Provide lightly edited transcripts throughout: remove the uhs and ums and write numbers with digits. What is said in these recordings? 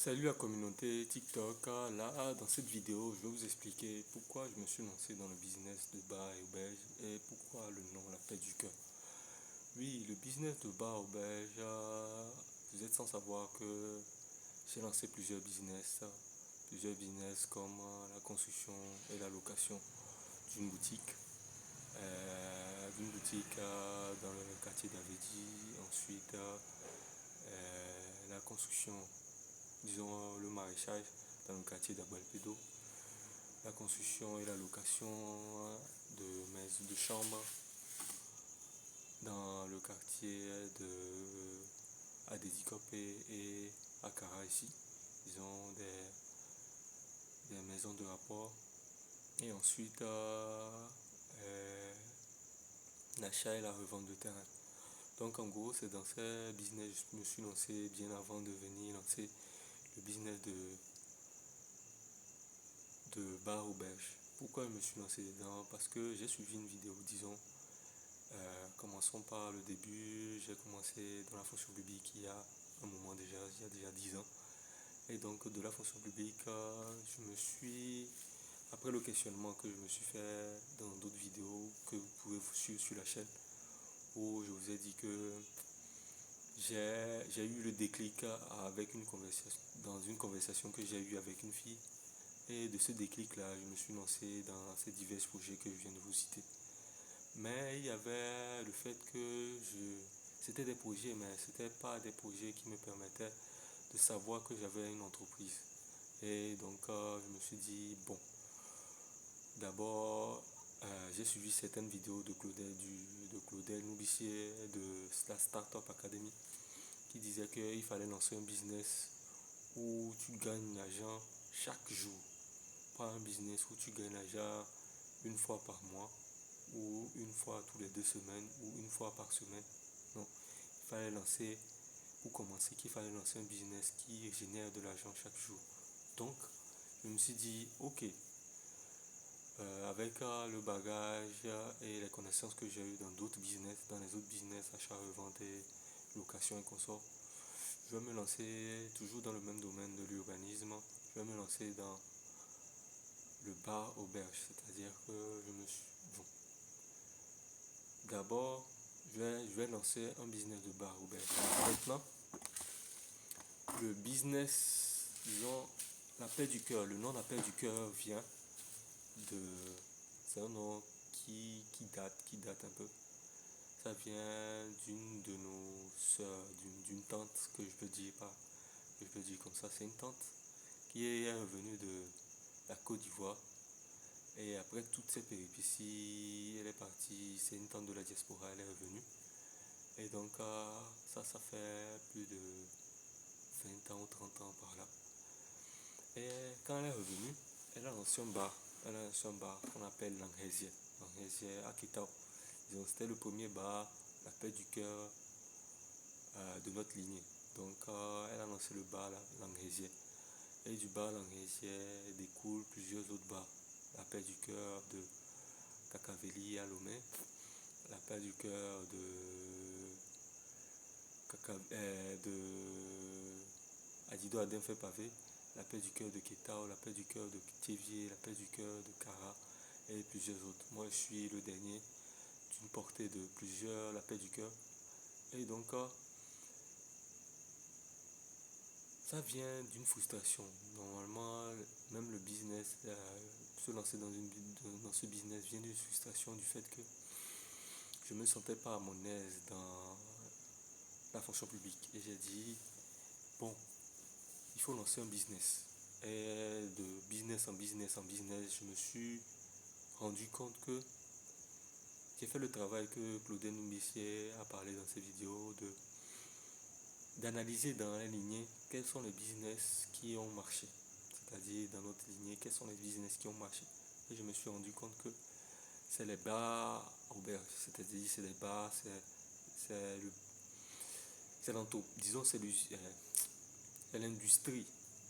Salut la communauté TikTok. Là, dans cette vidéo, je vais vous expliquer pourquoi je me suis lancé dans le business de bar et auberge et pourquoi le nom La Paix du Cœur. Oui, le business de bar et auberge, vous êtes sans savoir que j'ai lancé plusieurs business comme la construction et la location d'une boutique, dans le quartier d'Avedi. Ensuite, la construction, disons le maraîchage dans le quartier d'Abalpedo, la construction et la location de maisons de chambres dans le quartier de Adedikopé et Akara ici, disons des maisons de rapport. Et ensuite, l'achat et la revente de terrain. Donc en gros, c'est dans ce business que je me suis lancé bien avant de venir lancer le business de bar auberge. Pourquoi je me suis lancé dedans? Parce que j'ai suivi une vidéo, disons, commençons par le début. J'ai commencé dans la fonction publique il y a un moment déjà, il y a déjà 10 ans. Et donc de la fonction publique, après le questionnement que je me suis fait dans d'autres vidéos que vous pouvez vous suivre sur la chaîne, où je vous ai dit que j'ai eu le déclic avec dans une conversation que j'ai eue avec une fille. Et de ce déclic-là, je me suis lancé dans ces divers projets que je viens de vous citer. Mais il y avait le fait que c'était des projets, mais ce n'étaient pas des projets qui me permettaient de savoir que j'avais une entreprise. Et donc, je me suis dit, bon, d'abord, j'ai suivi certaines vidéos de Claudel Noubissier de la Startup Academy qui disait qu'il fallait lancer un business où tu gagnes l'argent chaque jour. Pas un business où tu gagnes l'argent une fois par mois ou une fois tous les 2 semaines ou une fois par semaine. Non, il fallait lancer, pour commencer, qu'il fallait lancer un business qui génère de l'argent chaque jour. Donc, je me suis dit, ok, avec le bagage et les connaissances que j'ai eues dans d'autres business, dans les autres business, achat, revente et location et consort, je vais me lancer toujours dans le même domaine de l'urbanisme. Je vais me lancer dans le bar auberge, c'est-à-dire que je me suis... Bon, d'abord, je vais lancer un business de bar auberge. Maintenant, le business, disons, la paix du cœur, le nom La Paix du Cœur vient de... C'est un nom qui date un peu. Ça vient d'une de nos sœurs, d'une tante que je peux dire pas, que je peux dire comme ça. C'est une tante qui est revenue de la Côte d'Ivoire. Et après toutes ces péripéties, elle est partie, c'est une tante de la diaspora, elle est revenue. Et donc ça fait plus de 20 ans ou 30 ans par là. Et quand elle est revenue, elle a lancé un bar. Elle a lancé un bar qu'on appelle l'Angrésier. L'Angrésier à Kitao. C'était le premier bar, La Paix du Cœur de notre lignée. Donc elle a lancé le bar l'Angrésier. Et du bar l'Angrésier découle plusieurs autres bars. La Paix du Cœur de Kakaveli à Lomé. La Paix du Cœur de Adido Adinfe Pavé. La Paix du Cœur de Ketao. La Paix du Cœur de Thévier. La Paix du Cœur de Kara. Et plusieurs autres. Moi je suis le dernier d'une portée de plusieurs La Paix du Cœur. Et donc ça vient d'une frustration. Normalement, même le business, se lancer dans ce business vient d'une frustration du fait que je ne me sentais pas à mon aise dans la fonction publique. Et j'ai dit, bon, il faut lancer un business. Et de business en business en business, je me suis rendu compte que j'ai fait le travail que Claudel Noubissier a parlé dans ses vidéos d'analyser dans la lignée quels sont les business qui ont marché. C'est-à-dire dans notre lignée, quels sont les business qui ont marché. Et je me suis rendu compte que c'est les bars auberges. C'est-à-dire c'est les bars, disons c'est l'industrie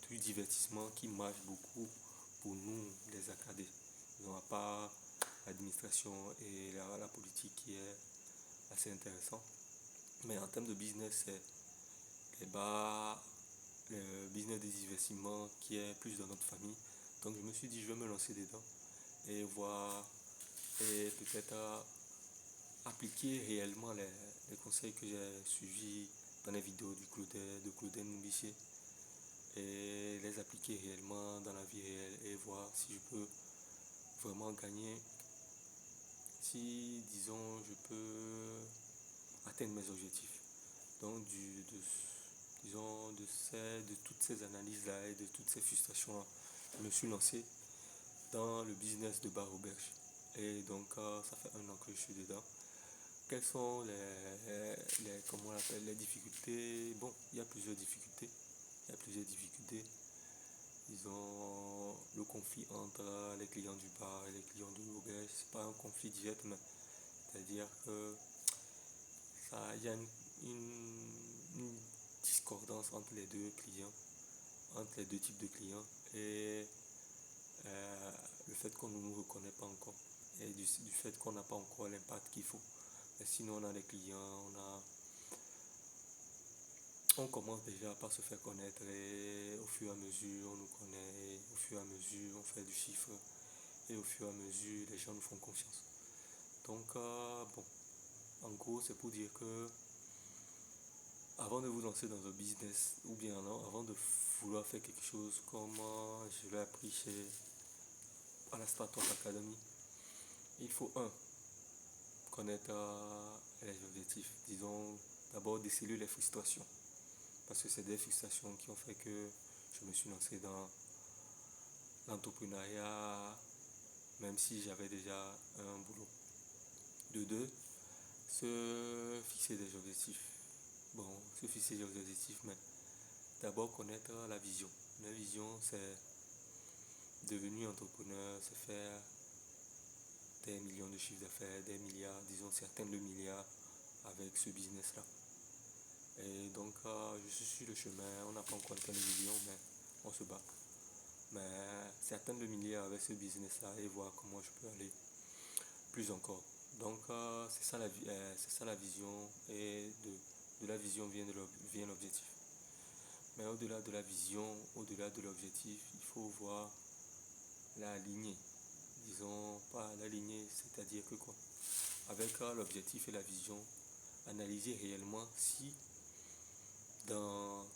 du divertissement qui marche beaucoup pour nous les acadés. Disons à part l'administration et la politique qui est assez intéressant. Mais en termes de business, c'est les bars, le business de diversissement qui est plus dans notre famille. Donc je me suis dit, je vais me lancer dedans et voir, et peut-être appliquer réellement les conseils que j'ai suivis dans les vidéos de Claudel Moubissier et les appliquer réellement dans la vie réelle et voir si je peux vraiment gagner, si disons je peux atteindre mes objectifs. Donc disons de toutes ces analyses-là et de toutes ces frustrations-là, je me suis lancé dans le business de bar auberge. Et donc ça fait 1 an que je suis dedans. Quelles sont comment on appelle, les difficultés? Bon, il y a plusieurs difficultés. Il y a plusieurs difficultés. Disons, le conflit entre les clients du bar et les clients de l'auberge, c'est pas un conflit direct, mais c'est-à-dire que il y a une discordance entre les deux clients, entre les deux types de clients, et le fait qu'on ne nous reconnaît pas encore, et du fait qu'on n'a pas encore l'impact qu'il faut. Mais sinon, on a des clients, on commence déjà par se faire connaître et au fur et à mesure, on nous connaît, et au fur et à mesure, on fait du chiffre et au fur et à mesure, les gens nous font confiance. Donc, bon, en gros, c'est pour dire que avant de vous lancer dans un business ou bien non, avant de vouloir faire quelque chose comme je l'ai appris à la Startup Academy, il faut connaître les objectifs. Disons, d'abord déceler les frustrations. Parce que c'est des frustrations qui ont fait que je me suis lancé dans l'entrepreneuriat, même si j'avais déjà un boulot. De deux, se fixer des objectifs. Bon, se fixer des objectifs, mais d'abord connaître la vision. La vision, c'est devenir entrepreneur, c'est faire des millions de chiffres d'affaires, des milliards, disons certains le milliard avec ce business-là. Et donc, je suis sur le chemin, on n'a pas encore atteint le million, mais on se bat. Mais certains le milliard avec ce business-là et voir comment je peux aller plus encore. Donc, c'est ça la vision et de la vision vient l'objectif. Mais au-delà de la vision, au-delà de l'objectif, il faut voir la lignée. Disons, pas la lignée, c'est-à-dire que quoi? Avec l'objectif et la vision, analyser réellement si dans,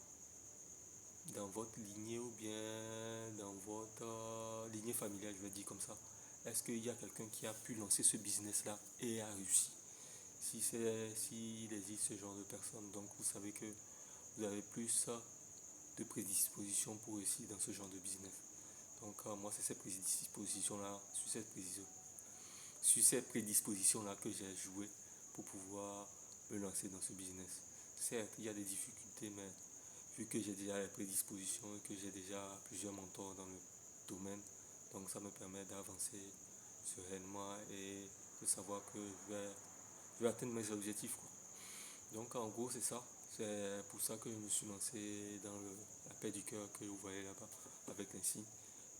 dans votre lignée ou bien dans votre lignée familiale, je vais dire comme ça, est-ce qu'il y a quelqu'un qui a pu lancer ce business-là et a réussi? S'il existe ce genre de personnes, donc vous savez que vous avez plus de prédisposition pour réussir dans ce genre de business. Donc moi, c'est cette prédisposition-là, sur cette prédisposition-là que j'ai joué pour pouvoir me lancer dans ce business. Certes, il y a des difficultés, mais vu que j'ai déjà les prédispositions et que j'ai déjà plusieurs mentors dans le domaine, donc ça me permet d'avancer sereinement et de savoir que je vais atteindre mes objectifs, quoi. Donc en gros, c'est ça. C'est pour ça que je me suis lancé dans la paix du cœur que vous voyez là-bas avec l'insigne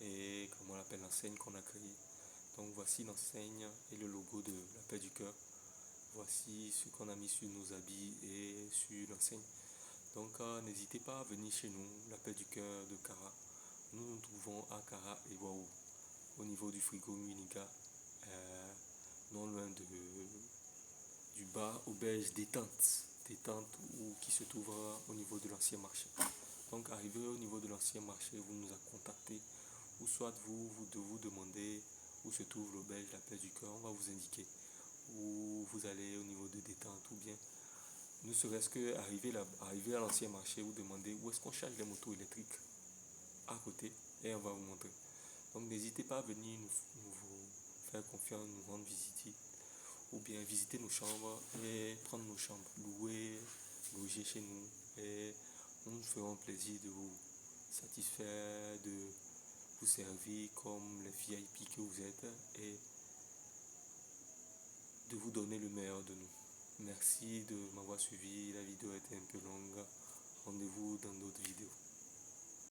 et comment on l'appelle, l'enseigne qu'on a créée. Donc voici l'enseigne et le logo de la paix du cœur. Voici ce qu'on a mis sur nos habits et sur l'enseigne. Donc n'hésitez pas à venir chez nous, la paix du cœur de Kara. Nous nous trouvons à Kara et Waouh, au niveau du frigo Muniga, non loin du bar auberge détente ou qui se trouvera au niveau de l'ancien marché. Donc arrivé au niveau de l'ancien marché, vous nous a contacté ou soit vous demandez où se trouve l'auberge la paix du cœur, on va vous indiquer où vous allez au niveau de détente ou bien ne serait-ce que arriver à l'ancien marché, vous demandez où est-ce qu'on charge les motos électriques à côté et on va vous montrer. Donc n'hésitez pas à venir nous faire confiance, nous rendre visite ou bien visiter nos chambres et prendre nos chambres, louer, loger chez nous et nous nous ferons plaisir de vous satisfaire, de vous servir comme les VIP que vous êtes et de vous donner le meilleur de nous. Merci de m'avoir suivi, la vidéo était un peu longue. Rendez-vous dans d'autres vidéos.